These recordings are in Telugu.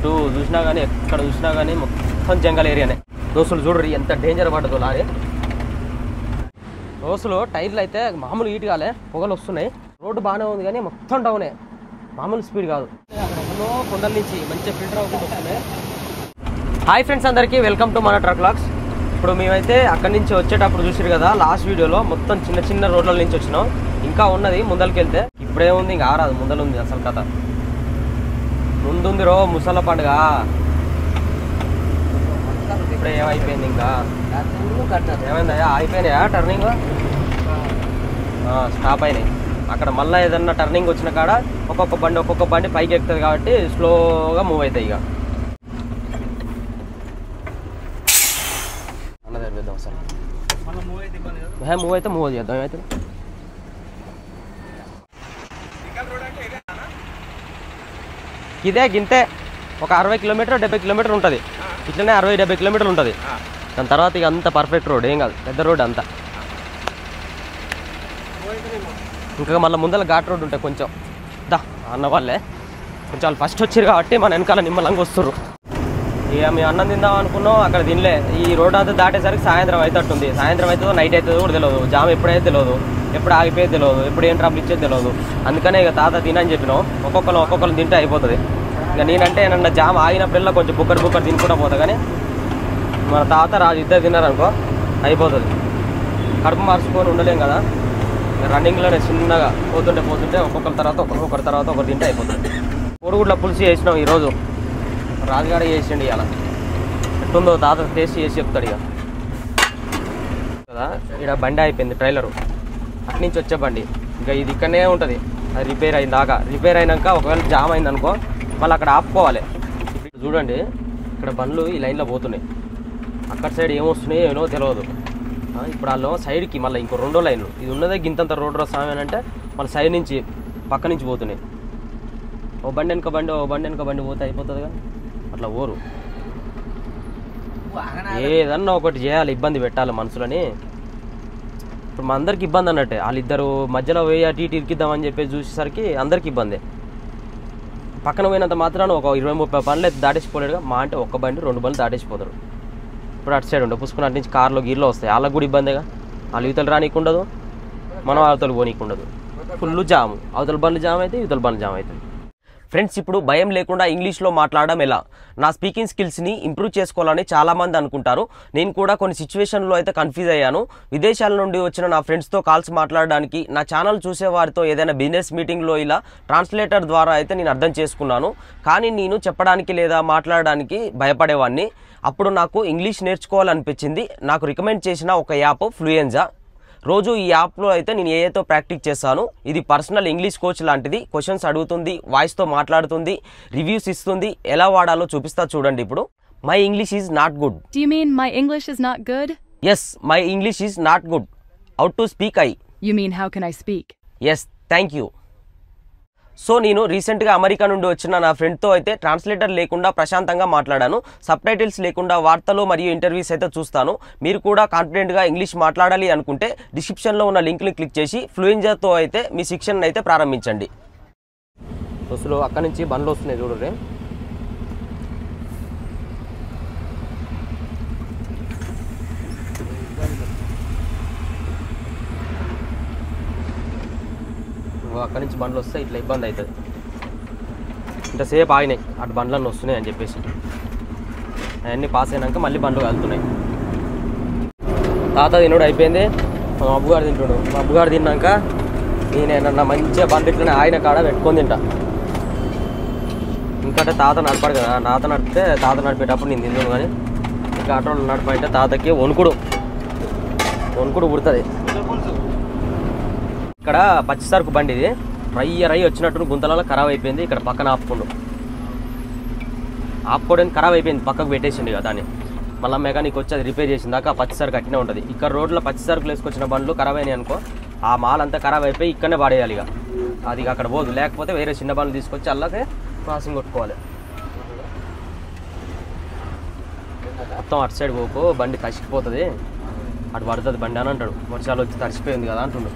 ఇటు చూసినా కానీ ఎక్కడ చూసినా కానీ మొత్తం జంగల్ ఏరియానే. దోస్తులు చూడరు ఎంత డేంజర్ పడ్డదు లారీ. దోస్తులు టైర్లు అయితే మామూలు హీట్ కాలే, పొగలు వస్తున్నాయి. రోడ్డు బాగానే ఉంది కానీ మొత్తం డౌనే, మామూలు స్పీడ్ కాదు. ఎన్నో కొండల నుంచి మంచిగా ఫిల్టర్ అవ్వకుండా వస్తున్నాయి. హాయ్ ఫ్రెండ్స్, అందరికీ వెల్కమ్ టు మన ట్రక్ వ్లాగ్స్. ఇప్పుడు మేమైతే అక్కడి నుంచి వచ్చేటప్పుడు చూసారు కదా లాస్ట్ వీడియోలో, మొత్తం చిన్న చిన్న రోడ్ల నుంచి వచ్చినాం. ఇంకా ఉన్నది ముందరికి వెళ్తే, ఇప్పుడే ఉంది ఇంకా ఆరాదు, ముందర ఉంది అసలు కథ. ముందుంది రో ముసళ్ళ పండుగ. ఇప్పుడే ఏమైపోయింది, ఇంకా ఏమైందయ్యా? అయిపోయినాయా టర్నింగ్? స్టాప్ అయినాయి. అక్కడ మళ్ళీ ఏదన్నా టర్నింగ్ వచ్చిన కాడ ఒక్కొక్క బండి పైకి ఎక్కుతుంది కాబట్టి స్లోగా మూవ్ అవుతాయి. ఇక అన్న తెరిపిద్దాం అసలు, మూవ్ అయితే మూవ్ చేద్దాం. ఏమైతే ఇదే గింతే ఒక 60 కిలోమీటర్ 70 కిలోమీటర్ ఉంటుంది. ఇట్లనే 60-70 కిలోమీటర్లు ఉంటుంది. దాని తర్వాత ఇక అంత పర్ఫెక్ట్ రోడ్ ఏం కాదు, పెద్ద రోడ్ అంతా. ఇంకా మళ్ళీ ముందర ఘాట్ రోడ్ ఉంటాయి కొంచెం. అన్న వాళ్ళే కొంచెం వాళ్ళు ఫస్ట్ వచ్చారు కాబట్టి మన వెనకాల నిమ్మలంగా వస్తుర్రు. ఇక మేము అన్నం తిందాం అనుకున్నాం, అక్కడ తినలే. ఈ రోడ్ అంతా దాటేసరికి సాయంత్రం అవుతుంది. సాయంత్రం అవుతుందో నైట్ అవుతుందో కూడా తెలియదు. జామ్ ఎప్పుడైతే తెలియదు, ఎప్పుడు ఆగిపోయేది తెలియదు, ఎప్పుడు ఏం ట్రబుల్ ఇచ్చేది తెలియదు. అందుకనే ఇక తాత తినని చెప్పినాం. ఒక్కొక్కరు తింటే అయిపోతుంది. ఇక నేనంటే ఏమన్నా జామ్ ఆగినప్పుడల్లా కొంచెం బుక్కర్ తినుకుంటా పోతా. కానీ మన తాత రాజు ఇద్దరు తిన్నారనుకో అయిపోతుంది. కడుపు మార్చుకొని ఉండలేం కదా. రన్నింగ్లోనే చిన్నగా పోతుంటే ఒక్కొక్కరి తర్వాత ఒకరు తింటే అయిపోతుంది. కోడిగుడ్ల పులుసు చేసినాం ఈరోజు. రాజుగాడ చేసిండు. ఇవాళ ఎట్టుందో తాత టేస్ట్ చేసి చెప్తాడు. ఇక కదా ఇక్కడ బండి అయిపోయింది, ట్రైలరు అటు నుంచి వచ్చే బండి. ఇంకా ఇది ఇక్కడనే ఉంటుంది. అది రిపేర్ అయినాక ఒకవేళ జామ్ అయింది అనుకో మళ్ళీ అక్కడ ఆపుకోవాలి. చూడండి ఇక్కడ బండ్లు ఈ లైన్లో పోతున్నాయి. అక్కడ సైడ్ ఏమొస్తున్నాయో ఏమో తెలియదు. ఇప్పుడు వాళ్ళు సైడ్కి మళ్ళీ ఇంకో 2 లైన్లు, ఇది ఉన్నదే గింతంత రోడ్డు వస్తామని అంటే మళ్ళీ సైడ్ నుంచి పక్క నుంచి పోతున్నాయి. ఓ బండి వెనక బండి పోతే అయిపోతుందిగా. అట్లా ఓరు ఏదన్నా ఒకటి చేయాలి, ఇబ్బంది పెట్టాలి మనుషులని. ఇప్పుడు మా అందరికి ఇబ్బంది అన్నట్టే. వాళ్ళిద్దరు మధ్యలో పోయి అటు ఇటు ఇరికిద్దామని చెప్పేసి చూసేసరికి అందరికి ఇబ్బంది. పక్కన పోయినంత మాత్రాన ఒక 20-30 బండ్లు అయితే దాటేసిపోలేడుగా. మా అంటే 1 బండి 2 బండ్లు దాటేసిపోతారు. ఇప్పుడు అటు సైడ్ ఉండే పుసుకుని అటు నుంచి కార్లో గీర్లో వస్తాయి. వాళ్ళకి కూడా ఇబ్బందిగా. వాళ్ళు యువతలు రానీకి ఉండదు, మనం అవతలు పోనీకి ఉండదు. ఫుల్ జాము, అవతల బండ్లు జామ్ అయితే యువతల బండ్లు జామ్ అవుతుంది. ఫ్రెండ్స్, ఇప్పుడు భయం లేకుండా ఇంగ్లీష్లో మాట్లాడడం ఎలా? నా స్పీకింగ్ స్కిల్స్ని ఇంప్రూవ్ చేసుకోవాలని చాలామంది అనుకుంటారు. నేను కూడా కొన్ని సిచ్యువేషన్లో అయితే కన్ఫ్యూజ్ అయ్యాను. విదేశాల నుండి వచ్చిన నా ఫ్రెండ్స్తో కాల్స్ మాట్లాడడానికి, నా ఛానల్ చూసేవారితో ఏదైనా బిజినెస్ మీటింగ్లో ఇలా ట్రాన్స్లేటర్ ద్వారా అయితే నేను అర్థం చేసుకున్నాను. కానీ నేను చెప్పడానికి లేదా మాట్లాడడానికి భయపడేవాడిని. అప్పుడు నాకు ఇంగ్లీష్ నేర్చుకోవాలనిపించింది. నాకు రికమెండ్ చేసిన ఒక యాప్ ఫ్లూయెన్జా. రోజు ఈ యాప్లో అయితే నేను ఏతో ప్రాక్టీస్ చేస్తాను. ఇది పర్సనల్ ఇంగ్లీష్ కోచ్ లాంటిది. క్వశ్చన్స్ అడుగుతుంది, వాయిస్తో మాట్లాడుతుంది, రివ్యూస్ ఇస్తుంది. ఎలా వాడాలో చూపిస్తా చూడండి. ఇప్పుడు my English is not good. Do you mean my English is not good? Yes, my English is not good. How to speak I? You mean how can I speak? Yes, thank you. So నేను రీసెంట్గా అమెరికా నుండి వచ్చిన నా ఫ్రెండ్తో అయితే ట్రాన్స్లేటర్ లేకుండా ప్రశాంతంగా మాట్లాడాను. సబ్ టైటిల్స్ లేకుండా వార్తలు మరియు ఇంటర్వ్యూస్ అయితే చూస్తాను. మీరు కూడా కాన్ఫిడెంట్గా ఇంగ్లీష్ మాట్లాడాలి అనుకుంటే డిస్క్రిప్షన్లో ఉన్న లింక్ని క్లిక్ చేసి ఫ్లూయెన్జాతో అయితే మీ శిక్షణ అయితే ప్రారంభించండి. అసలు అక్కడి నుంచి బండ్లు వస్తున్నాయి చూడండి. అక్కడి నుంచి బండ్లు వస్తే ఇట్లా ఇబ్బంది అవుతుంది. ఇంతసేపు ఆగినాయి అటు బండ్లన్నీ వస్తున్నాయి అని చెప్పేసి. అవన్నీ పాస్ అయినాక మళ్ళీ బండ్లు కలుతున్నాయి. తాత తినడు అయిపోయింది, మా అబ్బుగారు తింటుడు. మా అబ్బుగారు తిన్నాక నేనేమన్నా మంచిగా బండ్లు ఇట్లనే ఆయన కాడ పెట్టుకొని తింటా. ఇంకంటే తాత నడపాడు కదా, తాత నడిపేటప్పుడు నేను తిందును. కానీ ఇంకా ఆటోలో నడపంటే తాతకి వణుకుడు పుడుతుంది. ఇక్కడ పచ్చిసరుకు బండి, ఇది రై వచ్చినట్టు గుంతలలో ఖరాబ్ అయిపోయింది. ఇక్కడ పక్కన ఆపుకోవడానికి ఖరాబ్ అయిపోయింది, పక్కకు పెట్టేసింది కదా దాన్ని. మళ్ళీ మెకానిక్ వచ్చి అది రిపేర్ చేసిన దాకా పచ్చిసరుకు అట్నే ఉంటుంది. ఇక్కడ రోడ్లో పచ్చిసరుకులు వేసుకొచ్చిన బండ్లు ఖరాబ్ అయినాయి అనుకో, ఆ మాల్ అంతా ఖరాబ్ అయిపోయి ఇక్కడనే పడేయాలి. ఇక అది అక్కడ పోదు, లేకపోతే వేరే చిన్న బండ్లు తీసుకొచ్చి అలాగే క్రాసింగ్ కొట్టుకోవాలి. మొత్తం అటు సైడ్ పోకు, బండి కసిపోతుంది, అటు పడుతుంది బండి అని అంటాడు. వర్షాలు వచ్చి తడిసిపోయింది కదా అంటుండు.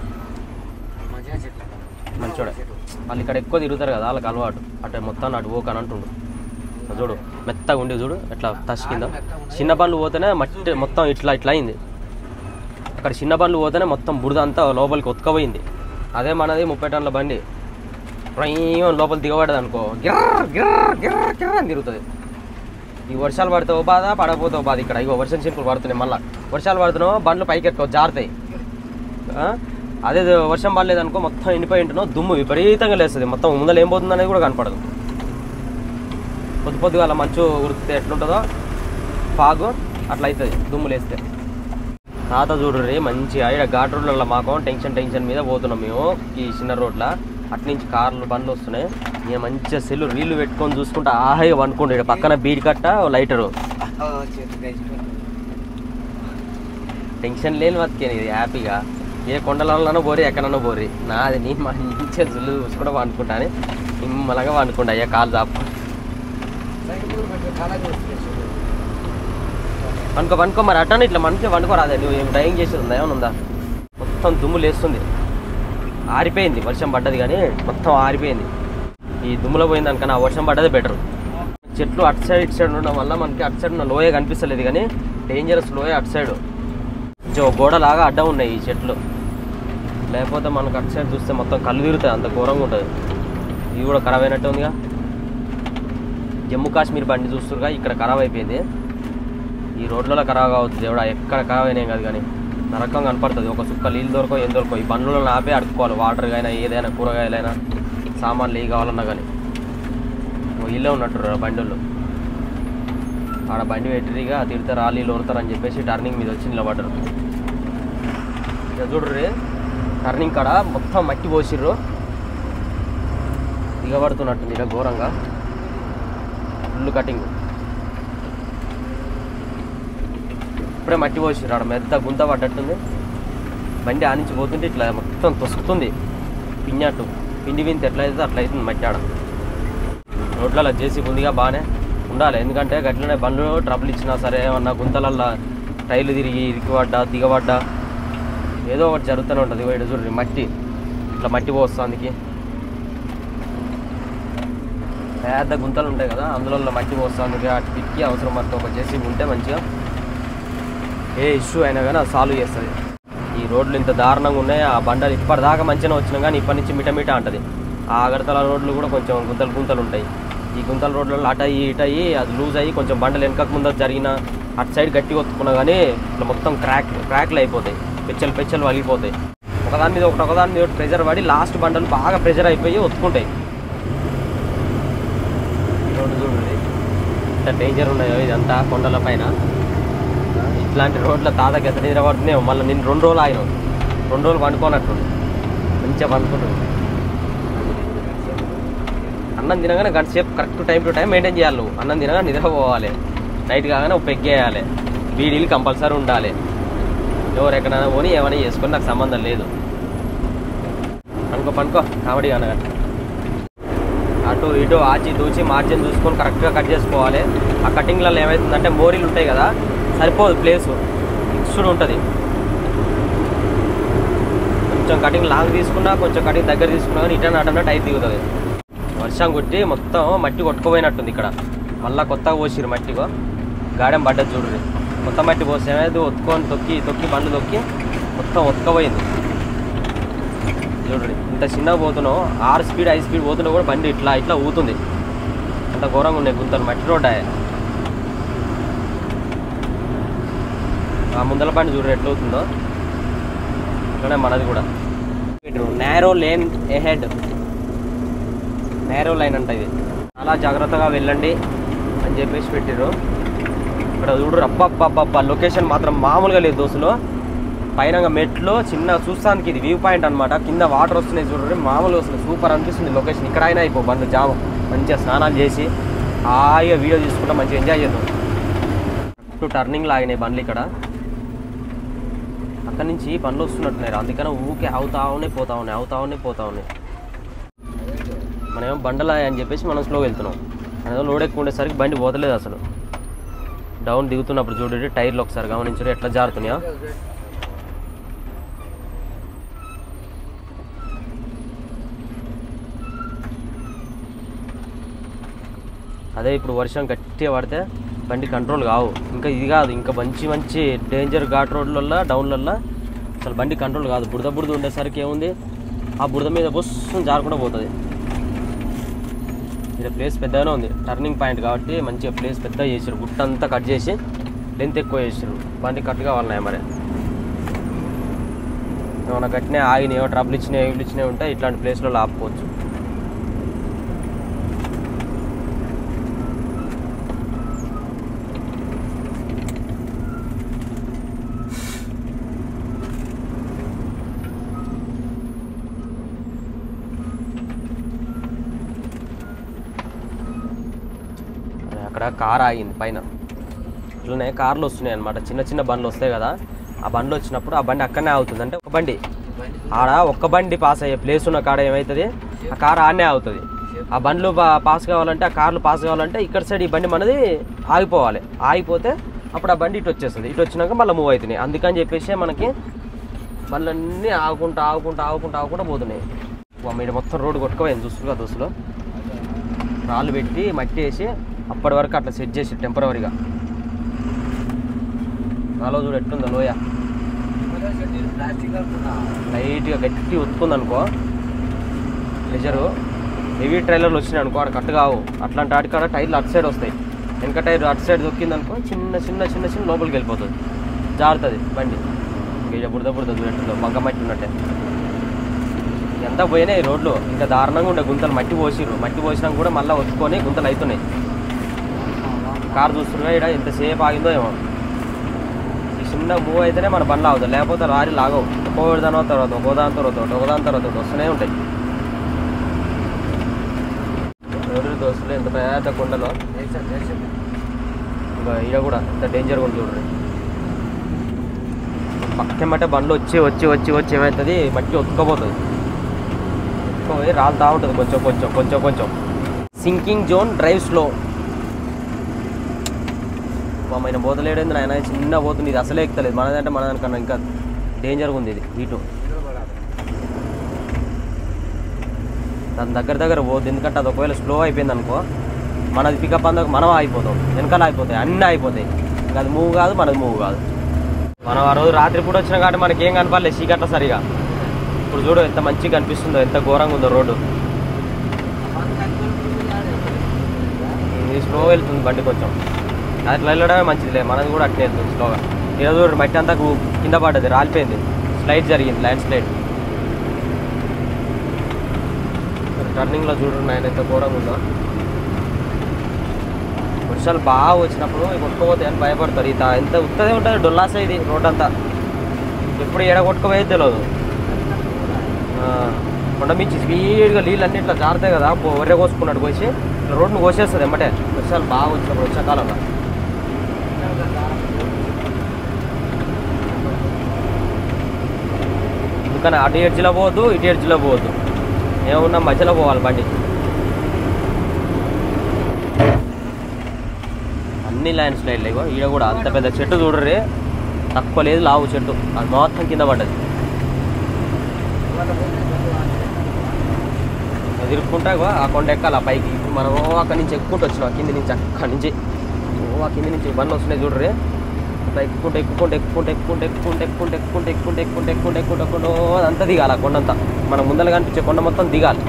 మంచోడే, వాళ్ళు ఇక్కడ ఎక్కువ తిరుగుతారు కదా, వాళ్ళకి అలవాటు. అటు మొత్తాన్ని అటు పోకని అంటుండు. చూడు మెత్తగా ఉండి చూడు ఎట్లా తసికిందో. చిన్న బండ్లు పోతేనే మట్టి మొత్తం ఇట్లా అయింది. అక్కడ చిన్న బండ్లు పోతేనే మొత్తం బురద అంతా లోపలికి ఉతకపోయింది. అదే మనది 30 టన్నుల బండి లోపల దిగబడదు అనుకో గిర్ర గిర్ర గిర్ర గిర్ర అని తిరుగుతుంది. ఈ వర్షాలు పడితే బాధ, పడకపోతే బాధ. ఇక్కడ ఇగో వర్షం చినుకులు పడుతున్నాయి. మళ్ళీ వర్షాలు పడుతున్నావు బండ్లు పైకి ఎక్కువ జారుతాయి. అదే వర్షం పడలేదనుకో మొత్తం ఎండిపోయి ఉంటున్నావు, దుమ్ము విపరీతంగా లేస్తుంది. మొత్తం ముందర ఏం పోతుంది అనేది కూడా కనపడదు. పొద్దుగా అలా మంచు ఉరికితే ఎట్లుంటుందో ఫాగు అట్లా అవుతుంది దుమ్ము లేస్తే. తాత చూడ్రి మంచిగా ఇక్కడ ఘాట్ రోడ్లలో మాకు టెన్షన్ మీద పోతున్నాం మేము. ఈ చిన్న రోడ్ల అట్నుంచి కార్లు బండ్లు వస్తున్నాయి. నేను మంచిగా సెల్లు రీళ్ళు పెట్టుకొని చూసుకుంటా ఆహాయిగా వండుకుంటా. ఇక్కడ పక్కన బీడి కట్ట లైటరు, టెన్షన్ లేని బతికేది ఇది హ్యాపీగా. ఏ కొండలలోనో పోరి ఎక్కడనో పోరి నాది నేను మంచిగా జుల్లు చూసుకుంటా వండుకుంటా అని నిమ్మలంగా వండుకుంటా. అయ్యా కాలు చాపు వండుకో మరి అట్టాను ఇట్లా మంచిగా వండుకోరాదే. నువ్వు ఏం డ్రైవింగ్ చేసేది ఉందా ఏమైనా ఉందా? మొత్తం దుమ్ము లేస్తుంది, ఆరిపోయింది. వర్షం పడ్డది కానీ మొత్తం ఆరిపోయింది. ఈ దుమ్ములో పోయింది అనుకన్నా ఆ వర్షం పడ్డదే బెటర్. చెట్లు అటు సైడ్ ఇటు సైడ్ ఉండడం వల్ల మనకి అటు సైడ్ ఉన్న లోయ కనిపిస్తలేదు కానీ డేంజరస్ లోయ అటు సైడ్. కొంచెం గోడలాగా అడ్డం ఉన్నాయి ఈ చెట్లు. లేకపోతే మనకు అటు సైడ్ చూస్తే మొత్తం కళ్ళు తిరుగుతాయి, అంత ఘోరంగా ఉంటుంది. ఇది కూడా ఖరాబ్ అయినట్టు ఉందిగా. జమ్మూ కాశ్మీర్ బండి చూస్తురుగా ఇక్కడ ఖరాబ్ అయిపోయింది. ఈ రోడ్లలో ఖరాబ్ అవుతుంది దేవుడా. ఎక్కడ ఖరాబ్ అయినాయి కాదు కానీ నరకం కనపడుతుంది. ఒక సుక్క నీళ్ళు దొరకో ఏం దొరకో ఈ బండ్లలో ఆపే అడుక్కోవాలి. వాటర్ అయినా ఏదైనా కూరగాయలైనా సామాన్లు ఏ కావాలన్నా కానీ. ఇల్లే ఉన్నట్టు బండిళ్ళు ఆడ బండి పెట్టిరిగా తిడతారు రాళ్ళు ఓడతారని చెప్పేసి టర్నింగ్ మీద వచ్చి నిలబడ్డారు. ఇక చూడ్రి టర్నింగ్ కాడ మొత్తం మట్టి పోసిర్రు, దిగబడుతున్నట్టుంది ఇక ఘోరంగా. ఫుల్ కటింగ్ ఇప్పుడే మట్టి పోసిర్రు. ఆడ మెత్త గుంత పడ్డట్టుంది. బండి ఆనించి పోతుంటే ఇట్లా మొత్తం తొసుకుతుంది పిన్నట్టు. పిండి వింత ఎట్లా అయితే అట్లా అవుతుంది మట్టి ఆడ. రోడ్లలో చేసి ముందుగా బాగానే ఉండాలి, ఎందుకంటే గట్లనే బండ్లు ట్రబుల్ ఇచ్చినా సరే ఏమన్నా గుంతలల్లో టైర్లు తిరిగి ఇరికిపడ్డా దిగబడ్డా ఏదో ఒకటి జరుగుతూనే ఉంటుంది. ఇటు చూడండి మట్టి ఇట్లా మట్టి పోస్తానికి పెద్ద గుంతలు ఉంటాయి కదా, అందులో మట్టి పోస్తానికి అటు పిక్కి అవసరం మనతో ఒక చేసి ఉంటే మంచిగా ఏ ఇష్యూ అయినా కానీ అది సాల్వ్ చేస్తుంది. ఈ రోడ్లు ఇంత దారుణంగా ఉన్నాయి. ఆ బండలు ఇప్పటిదాకా మంచిగా వచ్చినాం కానీ ఇప్పటి నుంచి మిట అంటుంది. ఆ అగరతల రోడ్లు కూడా కొంచెం గుంతలు ఉంటాయి. ఈ గుంతల రోడ్లలో అటు అయ్యి ఇటు అయ్యి అది లూజ్ అయ్యి కొంచెం బండలు వెనకకు ముందు జరిగిన అటు సైడ్ గట్టిగా ఒత్తుకున్నా కానీ ఇట్లా మొత్తం క్రాక్లు అయిపోతాయి, పెచ్చలు వలిగిపోతాయి. ఒకదాని మీద ప్రెజర్ పడి లాస్ట్ బండలు బాగా ప్రెజర్ అయిపోయి ఒత్తుకుంటాయి. రోడ్డు చూడండి ఇంత డేంజర్ ఉన్నాయో ఇదంతా కొండల పైన. ఇట్లాంటి రోడ్ల తాతకి ఎంత నిద్ర పడుతున్నాయో. మళ్ళీ నేను 2 రోజులు ఆగినాం, 2 రోజులు పండుకోనట్టు మంచిగా పండుకుంటుంది. అన్నం తినగానే గంట సేపు correct time to time maintain చేయాలి. నువ్వు అన్నం తినగానే నిద్రపోవాలి, నైట్ కాగానే పెగ్గేయాలి, బీడీలు కంపల్సరీ ఉండాలి. ఎవరు ఎక్కడైనా పోనీ ఏమైనా చేసుకొని నాకు సంబంధం లేదు. పండుకో కామెడీ అనగా అటు ఇటు ఆచి దూచి మార్జిన్ చూసుకొని కరెక్ట్గా కట్ చేసుకోవాలి. ఆ కటింగ్లలో ఏమవుతుందంటే మోరీలు ఉంటాయి కదా, సరిపోదు ప్లేసు, ఫిక్స్డ్ ఉంటుంది. కొంచెం కటింగ్ లాంగ్ తీసుకున్నా కొంచెం కటింగ్ దగ్గర తీసుకున్నా కానీ ఇటన్నా అటన్నా టైట్ దిగుతుంది. వర్షం కొట్టి మొత్తం మట్టి కొట్టుకుపోయినట్టుంది ఇక్కడ. మళ్ళీ కొత్తగా పోసిరు మట్టిగో గాడెం పడ్డది చూడ్రి. కొత్త మట్టి పోసి ఏమైంది ఒత్తుకొని తొక్కి బండ్లు తొక్కి మొత్తం ఒత్తుకపోయింది చూడ్రి. ఇంత చిన్నగా పోతున్నావు 6 స్పీడ్ 5 స్పీడ్ పోతున్నా కూడా బండి ఇట్లా ఊతుంది. అంత ఘోరంగా ఉన్నాయి గుంతలు. మట్టి రోడ్ ఆ ముందల బండి చూడ్రి ఎట్లా అవుతుందో. ఇక్కడే మనది కూడా narrow lane ahead, narrow line అంట ఇది. చాలా జాగ్రత్తగా వెళ్ళండి అని చెప్పేసి పెట్టిర్రు. ఇక్కడ చూడరు అబ్బబ్బబ్బబ్బా లొకేషన్ మాత్రం మామూలుగా లేదు దోస్తులు. పైన మెట్లు చిన్న చూస్తానికి ఇది వ్యూ పాయింట్ అనమాట. కింద వాటర్ వస్తున్నాయి చూడండి, మామూలుగా వస్తుంది. సూపర్ అనిపిస్తుంది లొకేషన్. ఇక్కడ అయినా అయిపో బండ్లు జామ మంచిగా స్నానాలు చేసి హాయిగా వీడియో తీసుకుంటా మంచిగా ఎంజాయ్ చేద్దాం. కరెక్ట్ టర్నింగ్ లాగినాయి బండ్లు ఇక్కడ. అక్కడి నుంచి బండ్లు వస్తున్నట్టున్నారు, అందుకని ఊకే అవుతా ఉన్నాయి. మనమేమో బండలా అని చెప్పేసి మనం స్లో వెళ్తున్నాం. అనేది లోడ్ ఎక్కువ ఉండేసరికి బండి పోతలేదు అసలు. డౌన్ దిగుతున్నప్పుడు చూడండి టైర్లు ఒకసారి గమనించారు ఎట్లా జారుతున్నాయో. అదే ఇప్పుడు వర్షం గట్టిగా పడితే బండి కంట్రోల్ కావు. ఇంకా ఇది కాదు, ఇంకా మంచి మంచి డేంజర్ ఘాట్ రోడ్లల్లో డౌన్లల్లో అసలు బండి కంట్రోల్ కాదు. బురద ఉండేసరికి ఏముంది, ఆ బురద మీద బుస్సుని జారకుండా పోతుంది. ఇక్కడ ప్లేస్ పెద్దగానే ఉంది, టర్నింగ్ పాయింట్ కాబట్టి మంచిగా ప్లేస్ పెద్దగా చేసారు. గుట్టంతా కట్ చేసి లెంత్ ఎక్కువ చేసారు. బండి కట్ కావాలన్నాయి మరి. ఏమైనా గట్టినే ఆగినాయో ట్రబుల్ ఇచ్చినాయి ఉంటే ఇట్లాంటి ప్లేస్లో ఆపుకోవచ్చు. అక్కడ కార్ ఆగింది పైన. ఇట్లనే కార్లు వస్తున్నాయి అనమాట, చిన్న చిన్న బండ్లు వస్తాయి కదా. ఆ బండ్లు వచ్చినప్పుడు ఆ బండి అక్కడనే అవుతుంది. అంటే ఒక బండి ఆడ ఒక్క బండి పాస్ అయ్యే ప్లేస్ ఉన్న కాడ ఏమవుతుంది, ఆ కార్ ఆడనే అవుతుంది. ఆ బండ్లు పాస్ కావాలంటే, ఆ కార్లు పాస్ కావాలంటే ఇక్కడ సైడ్ ఈ బండి మనది ఆగిపోవాలి. ఆగిపోతే అప్పుడు ఆ బండి ఇటు వచ్చేస్తుంది. ఇటు వచ్చినాక మళ్ళీ మూవ్ అవుతున్నాయి. అందుకని చెప్పేసి మనకి బండ్లన్నీ ఆగుకుంటా పోతున్నాయి. మీరు మొత్తం రోడ్డు కొట్టుకోపోయింది చూస్తుగా. దోస్తులు రాళ్ళు పెట్టి మట్టి వేసి అప్పటి వరకు అట్లా సెట్ చేసి టెంపరవరీగా. నాలో చూడు ఎట్టుందో లోయ, లైట్గా గట్టి ఒత్తుకుంది అనుకో. ప్రెషరు హెవీ ట్రైలర్లు వచ్చినాయి అనుకో, అక్కడ కట్టు కావు. అట్లాంటి ఆడికాడ టైర్లు అటు సైడ్ వస్తాయి. వెనక టైర్ అటు సైడ్ దొక్కింది అనుకో, చిన్న లోపలికి వెళ్ళిపోతుంది, జారుతుంది బండి. ఇక బురద చూడట్టుందో బంక మట్టి ఉన్నట్టే. ఎంత పోయినాయి ఈ రోడ్లు, ఇంకా దారుణంగా ఉండే గుంతలు. మట్టి పోసినాక కూడా మళ్ళీ ఒత్తుకొని గుంతలు అవుతున్నాయి. కారు చూస్తున్నా ఇక్కడ ఎంతసేపు ఆగిందో ఏమో. ఈ చిన్న మూవ్ అయితేనే మన బండ్లు ఆగుతాయి, లేకపోతే లారీ లాగవు. ఒకదాని తర్వాత ఒకదాని తర్వాత వస్తూనే ఉంటాయి. ఎవరి దోస్తులు ఎంత పెద్ద కొండలో, ఇంకా ఇక కూడా ఎంత డేంజర్గా ఉంది చూడండి. పక్కమటే బండ్లు వచ్చి ఏమవుతుంది, మట్టి ఒత్తుకపోతుంది. ఒత్తుకుపోయి రాలుతూ ఉంటుంది కొంచెం. Sinking zone, drive slow. ఆయన బోతలేడేంది ఆయన, చిన్న పోతుంది. ఇది అసలే ఎక్కుతలేదు. మనదానికన్నా ఇంకా డేంజర్గా ఉంది ఇది. ఇటు దాని దగ్గర పోద్ది, ఎందుకంటే అది ఒకవేళ స్లో అయిపోయింది అనుకో, మనది పికప్ అందకు మనం ఆగిపోతాం, వెనకాల అయిపోతాయి, అన్నీ అయిపోతాయి. ఇంకా అది మూవ్ కాదు, మనది మూవ్ కాదు. మనం ఆ రోజు రాత్రి పూట వచ్చిన కాబట్టి మనకి ఏం కనపడలేదు చీకట్ల సరిగా. ఇప్పుడు చూడు ఎంత మంచిగా కనిపిస్తుందో, ఎంత ఘోరంగా ఉందో రోడ్డు. ఇది స్లో వెళ్తుంది బండి కొంచెం. అట్లా వెళ్ళడమే మంచిదిలే, మనది కూడా అట్నే వెళ్తుంది స్లోగా. ఈరోజు మట్టి అంతా కింద పడ్డది, రాలిపోయింది, స్లైడ్ జరిగింది, ల్యాండ్ స్లైడ్. టర్నింగ్లో చూడండి ఆయన ఎంత ఘోరంగా ఉందో. వర్షాలు బాగా వచ్చినప్పుడు కొట్టుకోపోతే అని భయపడతారు. ఎంత ఉత్తదే ఉంటుంది డొల్లాసే ఇది రోడ్ అంతా. ఎప్పుడు ఎడ కొట్టుకోపోయేది తెలియదు. కొండ మించి స్పీడ్గా నీళ్ళు అన్ని ఇట్లా జారుతాయి కదా, ఒర్రె కోసుకున్నట్టు కోసి ఇట్లా రోడ్ను కోసేస్తుంది ఎమ్మటే. వర్షాలు బాగా వచ్చినప్పుడు, వర్షాకాలంలో. అందుకని అటు ఎడ్జిలో పోవద్దు, ఇటు ఎడ్జిలో పోవద్దు, ఏమున్నా మధ్యలో పోవాలి బండి. అన్ని ల్యాండ్ స్లైడ్లు. ఇగో ఈడ కూడా అంత పెద్ద చెట్టు చూడరే, తక్కువ లేదు లావు చెట్టు, అది మొత్తం కింద పడ్డది. తిరుక్కుంటా ఆ కొండ ఎక్కాలి ఆ పైకి. మనం అక్కడి నుంచి ఎక్కుంటూ వచ్చినాం, కింది నుంచి అక్కడి నుంచి కింది నుంచి బండ్లు వస్తున్నాయి చూడరే. ఎక్కుంటే అంతా దిగాలి. ఆ కొండంతా మనం ముందర కనిపించే కొండ మొత్తం దిగాలి.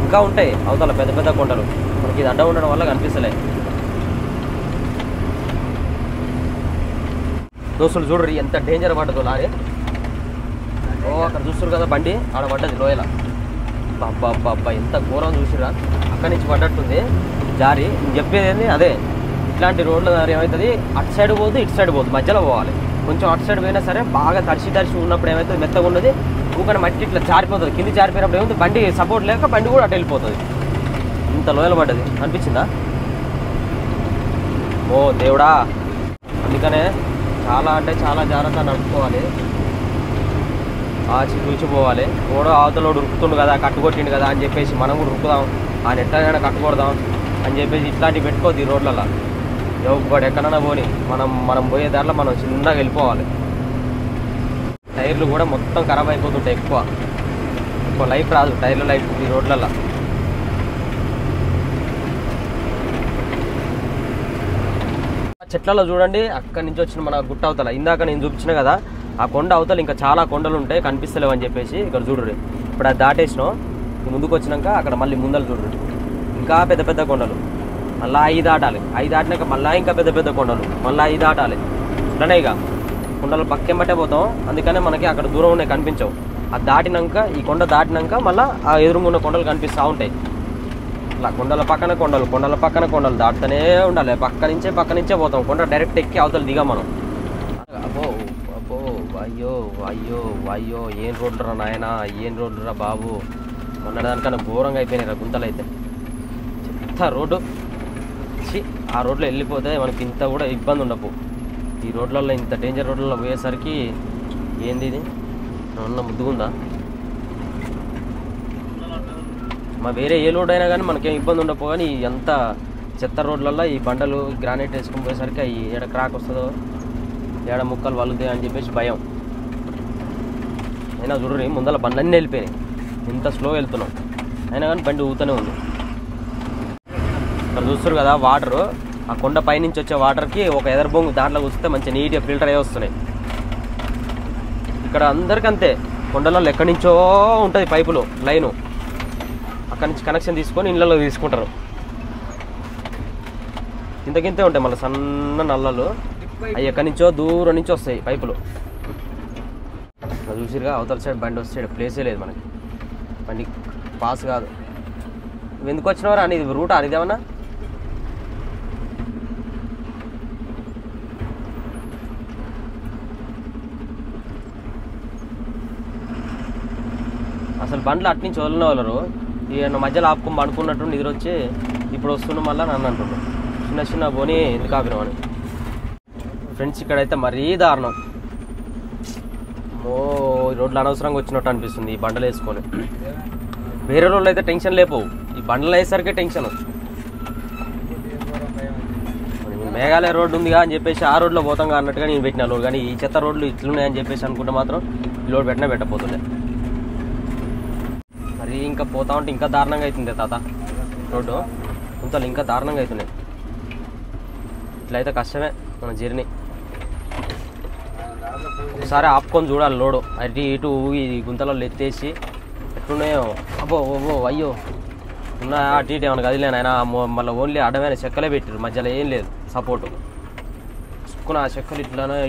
ఇంకా ఉంటాయి అవతల పెద్ద పెద్ద కొండలు, మనకి ఇది అడ్డం ఉండడం వల్ల కనిపిస్తలే. దోస్తులు చూడరు ఎంత డేంజర్ పడ్డదో లారీ. అక్కడ చూస్తారు కదా బండి, ఆడ పడ్డది లోయల. అబ్బా ఎంత ఘోరం చూసిరా. అక్కడి నుంచి పడ్డట్టుంది జారి. నేను చెప్పేది ఏంది అదే, ఇట్లాంటి రోడ్ల దారి ఏమవుతుంది, అటు సైడ్ పోదు ఇటు సైడ్ పోదు, మధ్యలో పోవాలి. కొంచెం అటు సైడ్ పోయినా సరే బాగా తడిసి ఉన్నప్పుడు ఏమవుతుంది, మెత్తగా ఉన్నది ఊకని మట్టి ఇట్లా జారిపోతుంది. కింది జారిపోయినప్పుడు ఏముంది, బండి సపోర్ట్ లేక బండి కూడా అటు వెళ్ళిపోతుంది. ఇంత లోయలు పడ్డది అనిపించిందా? ఓ దేవుడా. అందుకనే చాలా జాగ్రత్త నడుపుకోవాలి, ఆచి కూర్చిపోవాలి. ఓడో అవతలోడు ఉరుకుతుండు కదా, కట్టుకొట్టిండు కదా అని చెప్పేసి మనం కూడా ఉరుకుదాం, ఆయన ఎట్లయినా కట్టుకొడదాం అని చెప్పేసి ఇట్లాంటివి పెట్టుకోవద్దు ఈ రోడ్లలో. ఎవరు ఎక్కడైనా పోని మనం పోయే దారిలో మనం చిన్నగా వెళ్ళిపోవాలి. టైర్లు కూడా మొత్తం ఖరాబ్ అయిపోతుంటాయి, ఎక్కువ లైఫ్ రాదు టైర్ల లైఫ్ ఈ రోడ్లలో. చెట్లలో చూడండి అక్కడి నుంచి వచ్చిన మన గుట్ట అవతల ఇందాక నేను చూపించిన కదా ఆ కొండ అవతల ఇంకా చాలా కొండలు ఉంటాయి కనిపిస్తలేవు అని చెప్పేసి ఇక్కడ చూడండి. ఇప్పుడు అది దాటేసినాం, ముందుకు వచ్చినాక అక్కడ మళ్ళీ ముందలు చూడండి ఇంకా పెద్ద పెద్ద కొండలు. మళ్ళీ 5 దాటాలి, 5 దాటినాక మళ్ళీ ఇంకా పెద్ద పెద్ద కొండలు, మళ్ళీ 5 దాటాలి. ఇట్లానే ఇక కొండలు పక్కెంబట్టే పోతాం, అందుకనే మనకి అక్కడ దూరం ఉన్నాయి కనిపించవు. అది దాటినాక ఈ కొండ దాటినాక మళ్ళీ ఆ ఎదురుగున్న కొండలు కనిపిస్తూ ఉంటాయి. అలా కొండల పక్కన కొండలు, కొండల పక్కన కొండలు దాటుతూనే ఉండాలి. పక్క నుంచే పోతాం, కొండ డైరెక్ట్ ఎక్కి అవతల దిగా మనం. అబ్బో అబ్బో అయ్యో అయ్యో అయ్యో ఏం రోడ్లురా నాయన, ఏం రోడ్లురా బాబు. మొన్న దానికన్నా ఘోరంగా అయిపోయినాయి రా గుంతలు అయితే. చెత్త రోడ్డు, ఆ రోడ్లో వెళ్ళిపోతే మనకి ఇంత కూడా ఇబ్బంది ఉండవు. ఈ రోడ్లలో ఇంత డేంజర్ రోడ్లలో పోయేసరికి ఏంది ఇది ఏమన్నా ముద్దుగుందా? మా వేరే ఏ రోడ్ అయినా కానీ మనకేం ఇబ్బంది ఉండవు, కానీ ఎంత చెత్త రోడ్లలో ఈ బండలు గ్రానైట్ వేసుకొని పోయేసరికి అవి ఏడ క్రాక్ వస్తుందో, ఏడ ముక్కలు వలుగుతాయి అని చెప్పేసి భయం. అయినా చూడరు ముందర బండ్లన్నీ వెళ్ళిపోయినాయి, ఇంత స్లో వెళ్తున్నాం అయినా కానీ బండి ఊతూనే ఉంది. ఇక్కడ చూస్తారు కదా వాటరు, ఆ కొండ పైనుంచి వచ్చే వాటర్కి ఒక ఎదర్ బొంగు దాంట్లో వస్తే మంచి నీట్గా ఫిల్టర్ అయ్యి వస్తున్నాయి. ఇక్కడ అందరికీ అంతే, కొండలలో ఎక్కడి నుంచో ఉంటుంది పైపులు లైను, అక్కడి నుంచి కనెక్షన్ తీసుకొని ఇళ్ళలో తీసుకుంటారు. ఇంతకింతే ఉంటాయి మళ్ళీ సన్న నల్లలు, అవి ఎక్కడి నుంచో దూరం నుంచి వస్తాయి పైపులు. చూసిరుగా అవతల సైడ్ బండి వస్తే ప్లేసే లేదు మనకి, బండి పాస్ కాదు. ఎందుకు వచ్చినవారా అని, ఇది రూట్ అనిదేమన్నా? అసలు బండ్లు అట్నుంచి వదిలిన వాళ్ళరు ఈయన మధ్యలో ఆపుకొని అనుకున్నట్టు నిద్ర వచ్చి ఇప్పుడు వస్తున్నాం మళ్ళీ నన్ను అంటున్నాం చిన్న పోనీ ఎందుకు ఆపినాం అని. ఫ్రెండ్స్ ఇక్కడైతే మరీ దారుణం, ఈ రోడ్లు అనవసరంగా వచ్చినట్టు అనిపిస్తుంది ఈ బండలు వేసుకొని. వేరే రోడ్లు అయితే టెన్షన్ లేపోవు, ఈ బండలు వేసరికే టెన్షన్. మేఘాలయ రోడ్డు ఉందిగా అని చెప్పేసి ఆ రోడ్లో పోతాం అన్నట్టుగా నేను పెట్టిన లోడ్, కానీ ఈ చెత్త రోడ్లు ఇట్లున్నాయని చెప్పేసి అనుకుంటే మాత్రం ఈ లోడ్ పెట్టకపోతుండే. మరి ఇంకా పోతా ఉంటే ఇంకా దారుణంగా అవుతుంది తాత రోడ్డు, గుంతలు ఇంకా దారుణంగా అవుతున్నాయి. ఇట్లయితే కష్టమే మన జర్నీ. ఒకసారి ఆపుకొని చూడాలి లోడు, అటు ఇటు ఊగి గుంతలలో ఎత్తేసి ఎట్లున్నాయో. అబ్బో ఓ అయ్యో ఉన్నాయా అటు ఇటు ఏమన్నా కదిలేను ఆయన, మళ్ళీ ఓన్లీ అడ్డమైన చెక్కలే పెట్టారు, మధ్యలో ఏం లేదు సపోర్టు. సుక్కున ఆ చెక్కలు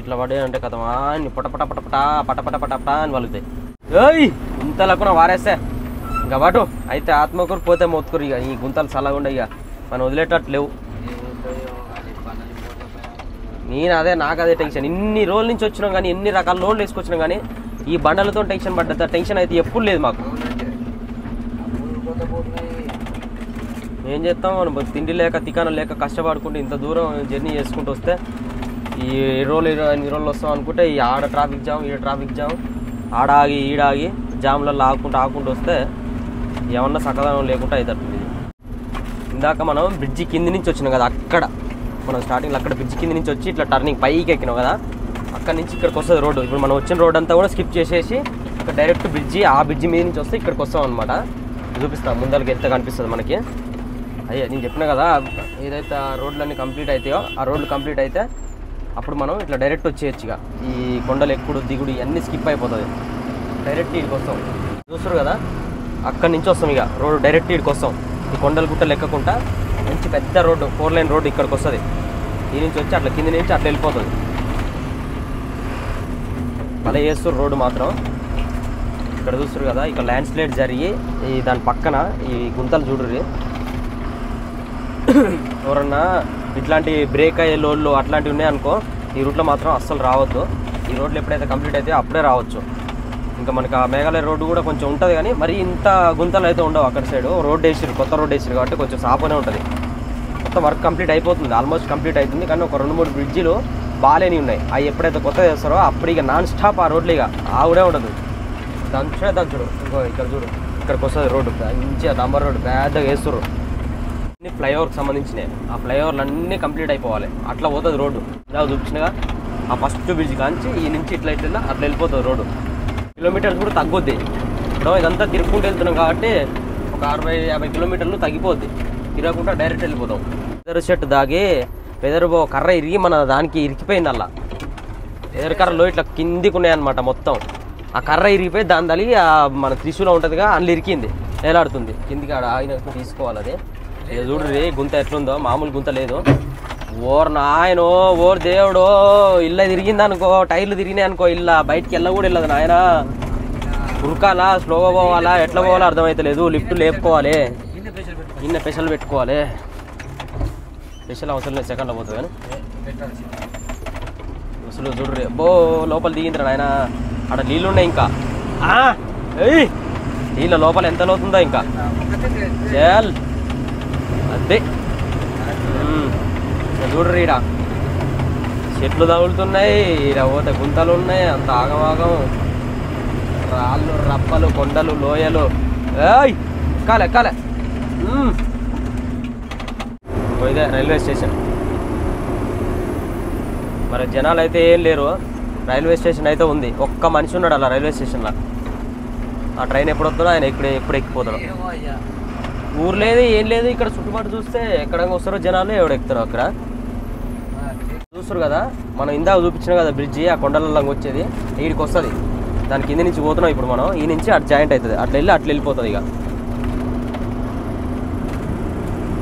ఇట్లా పడే అంటే కదా అని పటపట అని వలుగుతాయి. ఏయ్ గుంతలకున వారేస్తే ఇంకా వాటు అయితే ఆత్మకూరు పోతే మొత్తుకురు. ఇక ఈ గుంతలు చల్లగుండే, ఇక మనం వదిలేటట్టు లేవు. నేను అదే నాకు అదే టెన్షన్, ఇన్ని రోజుల నుంచి వచ్చినాం కానీ ఎన్ని రకాల లోన్లు వేసుకొచ్చినాం కానీ ఈ బండలతో టెన్షన్ పడ్డ టెన్షన్ అయితే ఎప్పుడు లేదు మాకు. ఏం చేస్తాం మనం, తిండి లేక తికానం లేక కష్టపడుకుంటూ ఇంత దూరం జర్నీ చేసుకుంటూ వస్తే ఈ 8 రోజులు వస్తాం అనుకుంటే ఈ ఆడ ట్రాఫిక్ జామ్, ఈడ ట్రాఫిక్ జామ్, ఆడాగి ఈడాగి జామ్లలో ఆకుంటూ వస్తే ఏమన్నా సకదనం లేకుండా అవుతుంది. ఇందాక మనం బ్రిడ్జి కింది నుంచి వచ్చినాం కదా, అక్కడ మనం స్టార్టింగ్లో అక్కడ బ్రిడ్జి కింది నుంచి వచ్చి ఇట్లా టర్నింగ్ పైకి ఎక్కినాం కదా, అక్కడ నుంచి ఇక్కడికి వస్తుంది రోడ్డు. ఇప్పుడు మనం వచ్చిన రోడ్ అంతా కూడా స్కిప్ చేసేసి ఇక్కడ డైరెక్ట్ బ్రిడ్జి, ఆ బ్రిడ్జి మీద నుంచి వస్తే ఇక్కడికి వస్తాం అనమాట. చూపిస్తాం ముందరికి ఎంత కనిపిస్తుంది మనకి. అయ్యే నేను చెప్పినా కదా, ఏదైతే ఆ రోడ్లన్నీ కంప్లీట్ అవుతాయో ఆ రోడ్లు కంప్లీట్ అయితే అప్పుడు మనం ఇట్లా డైరెక్ట్ వచ్చేయచ్చు. ఇక ఈ కొండలు ఎక్కుడు దిగుడు ఇవన్నీ స్కిప్ అయిపోతుంది, డైరెక్ట్ ఇక్కడికి వస్తాం. చూస్తారు కదా అక్కడి నుంచి వస్తాం, ఇక రోడ్డు డైరెక్ట్ ఇక్కడికి వస్తాం. ఈ కొండలు గుట్టలు ఎక్కకుండా మంచి పెద్ద రోడ్డు 4 లైన్ రోడ్డు ఇక్కడికి వస్తుంది. ఈ నుంచి వచ్చి అట్లా కింది నుంచి అట్లా వెళ్ళిపోతుంది. అలా చేస్తారు రోడ్డు మాత్రం. ఇక్కడ చూస్తారు కదా ఇక్కడ ల్యాండ్ స్లైడ్ జరిగి ఈ దాని పక్కన ఈ గుంతలు చూడరు. ఎవరన్నా ఇట్లాంటి బ్రేక్ అయ్యే లోడ్లు అట్లాంటివి ఉన్నాయనుకో ఈ రూట్లో మాత్రం అస్సలు రావద్దు. ఈ రోడ్లు ఎప్పుడైతే కంప్లీట్ అయితే అప్పుడే రావచ్చు. ఇంకా మనకి ఆ మేఘాలయ రోడ్డు కూడా కొంచెం ఉంటుంది కానీ మరి ఇంత గుంతలు అయితే ఉండవు. అక్కడ సైడు రోడ్ వేసిరు, కొత్త రోడ్ వేసిరు కాబట్టి కొంచెం సాపునే ఉంటుంది. మొత్తం వర్క్ కంప్లీట్ అయిపోతుంది, ఆల్మోస్ట్ కంప్లీట్ అవుతుంది. కానీ ఒక 2-3 బ్రిడ్జిలు బాగాలేని ఉన్నాయి. అవి ఎప్పుడైతే కొత్త చేస్తారో అప్పుడు ఇక నాన్ స్టాప్ ఆ రోడ్లు ఇక ఆవిడే ఉండదు, దంచుడు. ఇంకో ఇక్కడ చూడు ఇక్కడికి వస్తుంది రోడ్డు, మంచిగా డంబర్ రోడ్డు పెద్దగా వేస్తుర్రు. అన్ని ఫ్లైఓవర్కి సంబంధించినవి. ఆ ఫ్లైఓవర్లు అన్నీ కంప్లీట్ అయిపోవాలి, అట్లా పోతుంది రోడ్డు. ఇలా చూపించినగా ఆ ఫస్ట్ బ్రిడ్జ్ కాంచి ఈ నుంచి ఇట్లా అట్లా వెళ్ళిపోతుంది రోడ్డు. కిలోమీటర్స్ కూడా తగ్గుద్ది. ఇప్పుడు ఇదంతా తిరుక్కుంటూ వెళ్తున్నాం కాబట్టి ఒక 60-50 కిలోమీటర్లు తగ్గిపోద్ది. తిరగకుండా డైరెక్ట్ వెళ్ళిపోతాం. చెట్టు దాగి వెదరు కర్ర ఇరిగి మన దానికి ఇరికిపోయింది అలా. వెదరు కర్రలో ఇట్లా కిందికి ఉన్నాయన్నమాట మొత్తం. ఆ కర్ర ఇరిగిపోయి దాని తలిగి మన త్రిశూలం ఉంటుందిగా అందులో ఇరికింది, వేలాడుతుంది కిందికి. ఆడ ఆయన తీసుకోవాలి అది. ఇక చూడ్రి గుంత ఎట్లుందో, మామూలు గుంత లేదు. ఓర్ నాయనో ఓర్ దేవుడో, ఇల్లు తిరిగింది అనుకో, టైర్లు తిరిగినాయి అనుకో, ఇల్లు బయటికి వెళ్ళ కూడా వెళ్ళదు నాయన. ఉరకాలా, స్లోగా పోవాలా, ఎట్లా పోవాలో అర్థమవుతలేదు. లిఫ్ట్ లేపుకోవాలి, ఇన్న స్పెషల్ పెట్టుకోవాలి. స్పెషల్ అవసరం లేదు, సెకండ్లో పోతుంది కానీ అసలు చూడ్రి. అబ్బో లోపల దిగిందిరా నాయన. అక్కడ నీళ్ళు ఉన్నాయి ఇంకా. నీళ్ళ లోపల ఎంత లోతుందో ఇంకా. చల్ అదే చూడ్రి. ఈడ చెట్లు తగులుతున్నాయి, ఈడ పోతే గుంతలు ఉన్నాయి, అంత ఆగమాగం. రాళ్ళు, రప్పలు, కొండలు, లోయలు. ఎక్కాలే ఎక్కాలే. ఇదే రైల్వే స్టేషన్. మరి జనాలు అయితే ఏం లేరు. రైల్వే స్టేషన్ అయితే ఉంది, ఒక్క మనిషి ఉన్నాడు అలా రైల్వే స్టేషన్లో. ఆ ట్రైన్ ఎప్పుడు వస్తుందో ఆయన ఎప్పుడు ఎక్కిపోతాడు. ఊరు లేదు, ఏం లేదు. ఇక్కడ చుట్టుపక్కల చూస్తే ఎక్కడ వస్తారో జనాలు, ఎవడు ఎక్కుతారో అక్కడ చూస్తారు కదా. మనం ఇందాక చూపించినాం కదా బ్రిడ్జి, ఆ కొండలలో వచ్చేది ఈడికి వస్తుంది. దాని కింద నుంచి పోతున్నాం ఇప్పుడు మనం. ఈ నుంచి అటు జాయింట్ అవుతుంది, అట్లా వెళ్ళి అట్లా వెళ్ళిపోతుంది. ఇక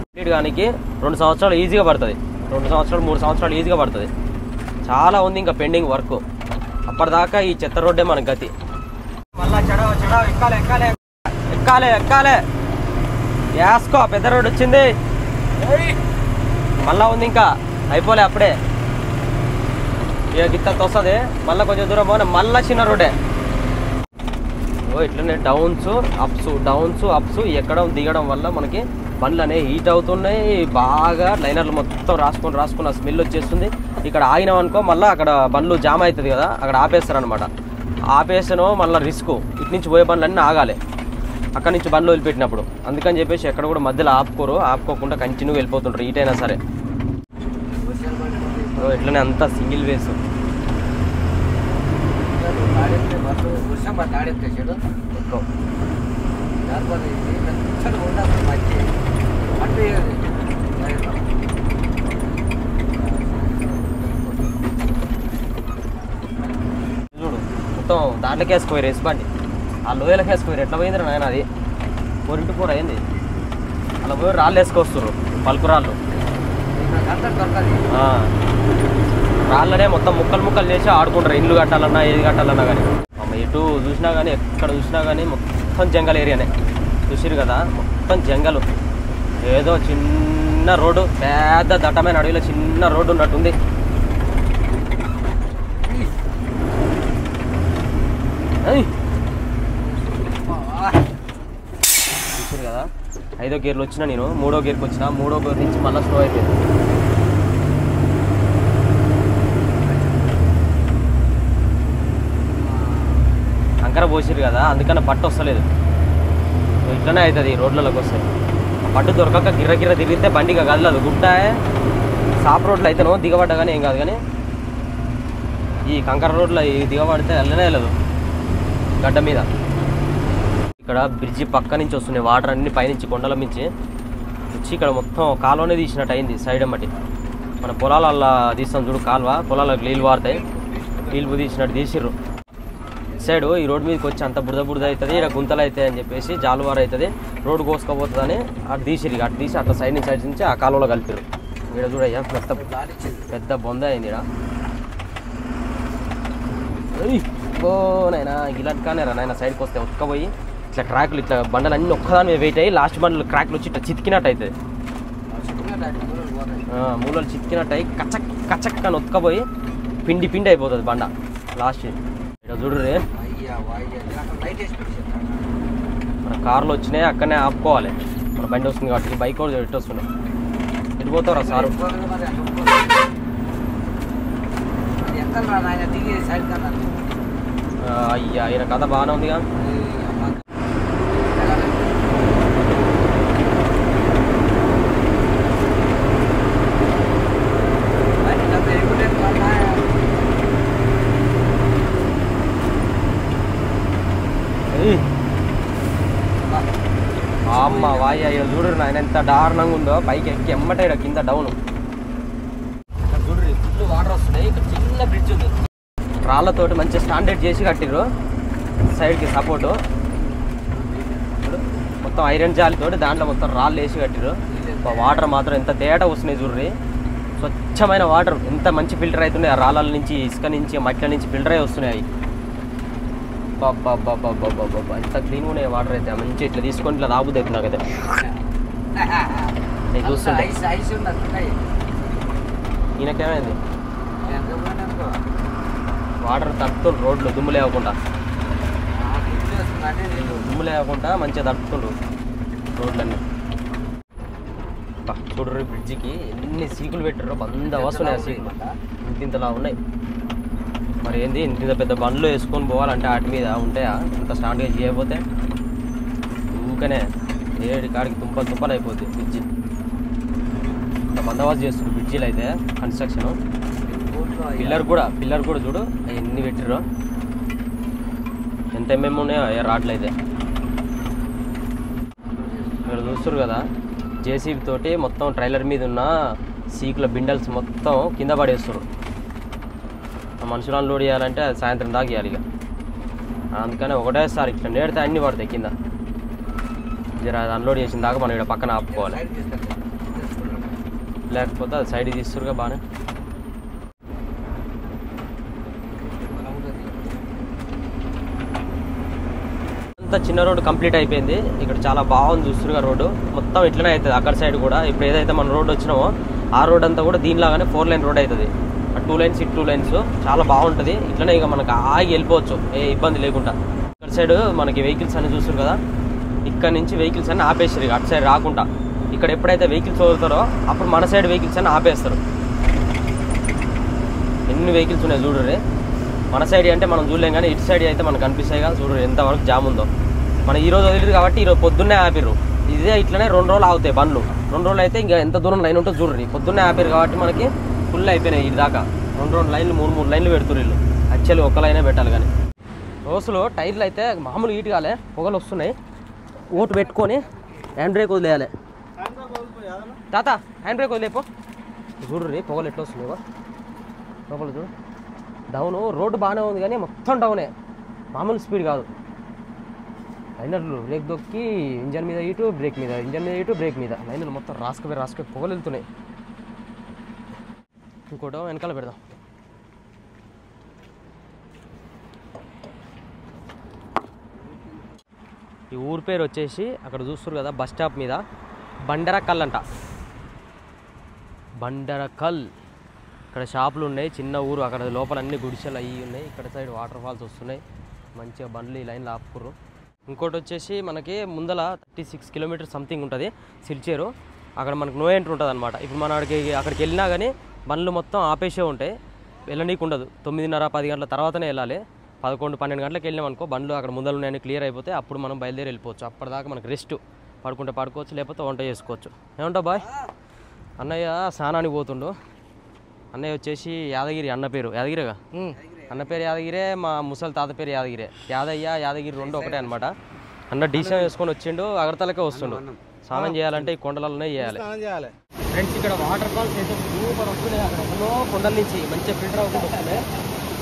కంప్లీట్ కానికి 2 సంవత్సరాలు ఈజీగా పడుతుంది. 2 సంవత్సరాలు 3 సంవత్సరాలు ఈజీగా పడుతుంది. చాలా ఉంది ఇంకా పెండింగ్ వర్క్. అప్పటిదాకా ఈ చెత్త రోడ్డే మనకు గతి. మళ్ళా చెడవ చెడవ ఎక్కాలి ఎక్కాలి ఎక్కాలి ఎక్కాలి. వేసుకో, పెద్ద రోడ్ వచ్చింది. మళ్ళా ఉంది ఇంకా, అయిపోలే అప్పుడే. ఇక గిత్తంత వస్తుంది. మళ్ళీ కొంచెం దూరం పోయినా మళ్ళీ చిన్న రోడ్డే. ఇట్లనే డౌన్స్ అప్స్, డౌన్స్ అప్స్ ఎక్కడం దిగడం వల్ల మనకి బండ్లు అనేవి హీట్ అవుతున్నాయి బాగా. లైనర్లు మొత్తం రాసుకున్న స్మెల్ వచ్చేస్తుంది. ఇక్కడ ఆగినాం అనుకో మళ్ళీ అక్కడ బండ్లు జామ్ అవుతుంది కదా, అక్కడ ఆపేస్తారు అనమాట. ఆపేసాను మళ్ళీ రిస్క్. ఇటు నుంచి పోయే బండ్లు అన్నీ ఆగాలి అక్కడి నుంచి బండ్లు వదిలిపెట్టినప్పుడు. అందుకని చెప్పేసి ఎక్కడ కూడా మధ్యలో ఆపుకోకుండా కంటిన్యూగా వెళ్ళిపోతుంటారు ఈటైనా సరే. ఇట్లనే అంతా సింగిల్ వేస్. చూడు మొత్తం దాంట్లోకి వేసుకోరు రేసు బండి, ఆ లోయలకి వేసుకోరు. ఎట్లా పోయిందిరా నాయన అది 4x4 అయింది. అలా పోయి రాళ్ళు వేసుకొస్తారు, పలుకు రాళ్ళు. రాళ్ళనే మొత్తం ముక్కలు చేసి ఆడుకుంటారు. ఇల్లు కట్టాలన్నా ఏది కట్టాలన్నా కానీ. ఎటు చూసినా కానీ ఎక్కడ చూసినా కానీ మొత్తం జంగల్ ఏరియానే. చూసిరు కదా మొత్తం జంగలు. ఏదో చిన్న రోడ్డు, పెద్ద దట్టమైన అడవిలో చిన్న రోడ్డు ఉన్నట్టుంది. చూసిరు కదా 5వ గేర్లో వచ్చినా నేను, 3వ గేర్కి వచ్చిన. 3వ గేర్ నుంచి మళ్ళీ స్లో అయిపోయింది. కంకర పోసిరు కదా అందుకని పట్టు వస్తలేదు. ఇట్లనే అవుతుంది రోడ్లలోకి వస్తే. పట్టు దొరకక గిర్ర తిరిగితే బండిగా కదలదు. గుట్ట సాప్ రోడ్లు అయితేనో దిగబడ్డా కానీ ఏం కాదు, కానీ ఈ కంకర రోడ్లో ఈ దిగబడితే వెళ్ళనే వెళ్ళదు గడ్డ మీద. ఇక్కడ బ్రిడ్జి పక్క నుంచి వస్తున్నాయి వాటర్ అన్ని పైనుంచి కొండల మించి వచ్చి ఇక్కడ మొత్తం కాలువనే తీసినట్టు అయింది. సైడ్ అమ్మటి మన పొలాలల్లా తీస్తాం చూడు కాలువ, పొలాలకు నీళ్ళు వారుతాయి, నీళ్ళు తీసినట్టు తీసిర్రు. సైడ్ ఈ రోడ్ మీదకి వచ్చి అంత బురద అవుతుంది, ఇక్కడ గుంతలు అవుతాయి అని చెప్పేసి జాలువారు అవుతుంది, రోడ్డు కోసుకోపోతుందని అటు తీసిరు. అటు తీసి అట్లా సైడ్ నుంచి ఆ కాలువలో కలిపారు. ఇక్కడ చూడయ్యా పెద్ద బొంద అయింది. ఇక్కడ నైనా ఇలాంటి కానీ రా నాయన సైడ్కి వస్తే ఒక్కపోయి ఇట్లా ట్రాక్లు ఇట్లా బండలు అన్నీ ఒక్కదాని మీద వెయిట్ అయ్యి లాస్ట్ బండ్లు ట్రాక్లు వచ్చి ఇట్లా చితికినట్టు అవుతుంది. మూలలు చితికినట్టు అయ్యి కచక్ అని ఒక్కపోయి పిండి అయిపోతుంది బండ లాస్ట్. ఇక్కడ చూడరే మన కార్లు వచ్చినాయి అక్కడనే ఆపుకోవాలి. మన బండి వస్తుంది కాబట్టి బైక్ కూడా ఎట్టు వస్తున్నాయి. ఎటు పోతారా సారు? అయ్యా ఈయన కథ బాగానే ఉందిగా. అమ్మ వాయ్య చూడరు నాయన ఎంత దారుణంగా ఉందో. పైకి ఎక్కి ఎమ్మటాడు కింద డౌన్. చిన్న బ్రిడ్జ్ ఉంది, రాళ్ళతోటి మంచిగా స్టాండర్డ్ చేసి కట్టిర్రు. సైడ్కి సపోర్టు మొత్తం ఐరన్ జాలితోటి దాంట్లో మొత్తం రాళ్ళు వేసి కట్టిర్రు. వాటర్ మాత్రం ఎంత తేట వస్తున్నాయి చూడ్రి, స్వచ్ఛమైన వాటర్ ఎంత మంచి ఫిల్టర్ అవుతున్నాయి. ఆ రాళ్ళ నుంచి, ఇసుక నుంచి, మట్ల నుంచి ఫిల్టర్ అయి వస్తున్నాయి. బాబా ఎంత క్లీన్గా ఉన్నాయి వాటర్ అయితే. మంచి ఇట్లా తీసుకొని ఇట్లా తాగుద్ది అవుతుంది నాకైతే చూస్తుంటే. ఈయనకేమైంది, వాటర్ తడుపుతుండ్రు రోడ్లు దుమ్ము లేకుండా మంచిగా తడుపుతుండ్రు రోడ్లన్నీ. చూడరు బ్రిడ్జికి ఎన్ని సీకులు పెట్టారో, బంద వస్తున్నాయి ఆ సీకులు, ఇంతలా ఉన్నాయి. మరి ఏంది ఇంత పెద్ద బండ్లు వేసుకొని పోవాలంటే వాటి మీద ఉంటాయా? ఇంత స్టాండ్గా చేయకపోతే ఊకనే ఏడి కాడికి తుంపలు అయిపోద్ది బ్రిడ్జి. ఇంత బందోబస్తు చేస్తుంది బ్రిడ్జిలు అయితే కన్స్ట్రక్షన్. పిల్లర్ కూడా చూడు ఎన్ని పెట్టిర్రో, ఎంత ఎంఎం ఉన్నాయో రాడ్లు అయితే. ఇక్కడ చూస్తారు కదా, జేసీబీ తోటి మొత్తం ట్రైలర్ మీద ఉన్న సీకుల బిండల్స్ మొత్తం కింద పడేస్తారు. మనుషులను అన్లోడ్ చేయాలంటే అది సాయంత్రం దాకా ఇవ్వాలి ఇక. అందుకని ఒకటేసారి ఇట్లా నేడితే అన్నీ పడతాయి కింద. జర అది అన్లోడ్ చేసిన దాకా మనం ఇక్కడ పక్కన ఆపుకోవాలి, లేకపోతే అది సైడ్ తీస్తురుగా బాగానే. అంతా చిన్న రోడ్డు కంప్లీట్ అయిపోయింది. ఇక్కడ చాలా బాగుంది చూస్తురుగా రోడ్డు మొత్తం ఇట్లనే అవుతుంది. అక్కడ సైడ్ కూడా ఇప్పుడు ఏదైతే మన రోడ్డు వచ్చినామో ఆ రోడ్ అంతా కూడా దీనిలాగానే 4 లైన్ రోడ్ అవుతుంది. 2 లైన్స్ 2 లైన్స్ చాలా బాగుంటుంది. ఇట్లనే ఇక మనకు ఆగి వెళ్ళిపోవచ్చు ఏ ఇబ్బంది లేకుండా. ఇక్కడ సైడ్ మనకి వెహికల్స్ అన్ని చూస్తారు కదా, ఇక్కడ నుంచి వెహికల్స్ అన్ని ఆపేస్తారు ఇక అటు సైడ్ రాకుండా. ఇక్కడ ఎప్పుడైతే వెహికల్స్ వదులుతారో అప్పుడు మన సైడ్ వెహికల్స్ అన్ని ఆపేస్తారు. ఎన్ని వెహికల్స్ ఉన్నాయి చూడరు. మన సైడ్ అంటే మనం చూడలేం, కానీ ఇటు సైడ్ అయితే మనకు కనిపిస్తాయి కదా. చూడరు ఎంతవరకు జామ్ ఉందో. మనం ఈరోజు వదిలేదు కాబట్టి ఈరోజు పొద్దున్నే ఆపిర్రు. ఇదే ఇట్లనే 2 రోజులు ఆగుతాయి బండ్లు. 2 రోజులు అయితే ఇంకా ఎంత దూరం లైన్ ఉంటుందో చూడరు. పొద్దున్నే ఆపారు కాబట్టి మనకి ఫుల్ అయిపోయినాయి ఇది దాకా. 2 లైన్లు 3 లైన్లు పెడుతున్నారు వీళ్ళు. యాక్చువల్లీ ఒక లైనే పెట్టాలి, కానీ రోజులో టైర్లు అయితే మామూలు హీట్ కాలే, పొగలు వస్తున్నాయి. ఓటు పెట్టుకొని హ్యాండ్ బ్రేక్ వదిలేయాలి. తాత హ్యాండ్ బ్రేక్ వదిలేపో. చూడరు పొగలు ఎట్లా వస్తున్నాయో లోపల చూడు. డౌను రోడ్డు బాగానే ఉంది కానీ మొత్తం డౌనే, మామూలు స్పీడ్ కాదు. లైనర్లు బ్రేక్ దొక్కి ఇంజన్ మీద ఇటు బ్రేక్ మీద, ఇంజన్ మీద ఇటు బ్రేక్ మీద, లైనర్లు మొత్తం రాసుకుపోయి పొగలు వెళ్తున్నాయి. ఇంకోటో వెనకాల పెడదాం. ఈ ఊరి పేరు వచ్చేసి అక్కడ చూస్తారు కదా బస్ స్టాప్ మీద బండరకల్ అంట. బండరకల్. ఇక్కడ షాపులు ఉన్నాయి, చిన్న ఊరు. అక్కడ లోపల అన్ని గుడిసెలు అవి ఉన్నాయి. ఇక్కడ సైడ్ వాటర్ ఫాల్స్ వస్తున్నాయి. మంచిగా బండ్లు ఈ లైన్లో ఆపుకుర్రు. ఇంకోటి వచ్చేసి మనకి ముందల 36 కిలోమీటర్స్ సంథింగ్ ఉంటుంది సిల్చేరు. అక్కడ మనకు నో ఎంట్రీ ఉంటుంది అనమాట. ఇప్పుడు మనం అక్కడికి వెళ్ళినా కానీ బండ్లు మొత్తం ఆపేసే ఉంటాయి, వెళ్ళనీకు ఉండదు. 9:30-10 గంటల తర్వాతనే వెళ్ళాలి. 11-12 గంటలకు వెళ్ళామనుకో బండ్లు అక్కడ ముందర ఉన్నాయని క్లియర్ అయిపోతే అప్పుడు మనం బయలుదేరి వెళ్ళిపోవచ్చు. అప్పటిదాకా మనకు రెస్ట్, పడుకుంటే పడుకోవచ్చు, లేకపోతే వంట చేసుకోవచ్చు. ఏమంటావు బాయ్? అన్నయ్య స్నానానికి పోతుండు. అన్నయ్య వచ్చేసి యాదగిరి, అన్న పేరు యాదగిరిగా, అన్న పేరు యాదగిరే, మా ముసలి తాత పేరు యాదగిరే. యాదగిరి 2 ఒకటే అనమాట. అన్న డీసెంట్ వేసుకొని వచ్చిండు, అగరతలకే వస్తుండు. స్నానం చేయాలంటే ఈ కొండలలోనే చేయాలి ఫ్రెండ్స్. ఇక్కడ వాటర్ ఫాల్స్ అయితే సూపర్ వస్తున్నాయి. అక్కడ ఎన్నో కొండల నుంచి మంచిగా ఫిల్టర్ అవుతుంది వస్తున్నాయి.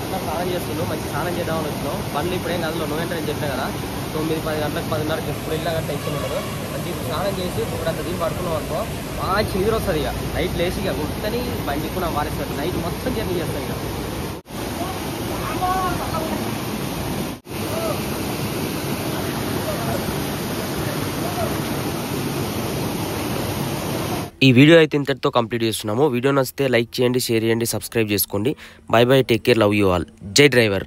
అంతా స్నానం చేస్తున్నాం, మంచి స్నానం చేద్దామని వచ్చినాం. బండ్లు ఇప్పుడేం గదిలో నో ఎంట్రీ అని చెప్పినా కదా. 9-10 గంటలకు 10:30కి ఎప్పుడు వెళ్ళాక టెన్షన్ ఉండదు. మంచి స్నానం చేసి ఇప్పుడు అంత దీన్ని పడుకున్నాం అనుకో మంచి నిద్ర వస్తుంది. ఇక నైట్ లేచి ఇక గుర్తని బండి కూడా వారేస్తుంది. నైట్ మొత్తం జర్నీ చేస్తాం. ఇక ఈ వీడియో అయితే ఇంతటితో కంప్లీట్ చేస్తున్నాము. వీడియో నచ్చితే లైక్ చేయండి, షేర్ చేయండి, సబ్స్క్రైబ్ చేసుకోండి. By by, take care, love you all. జై డ్రైవర్.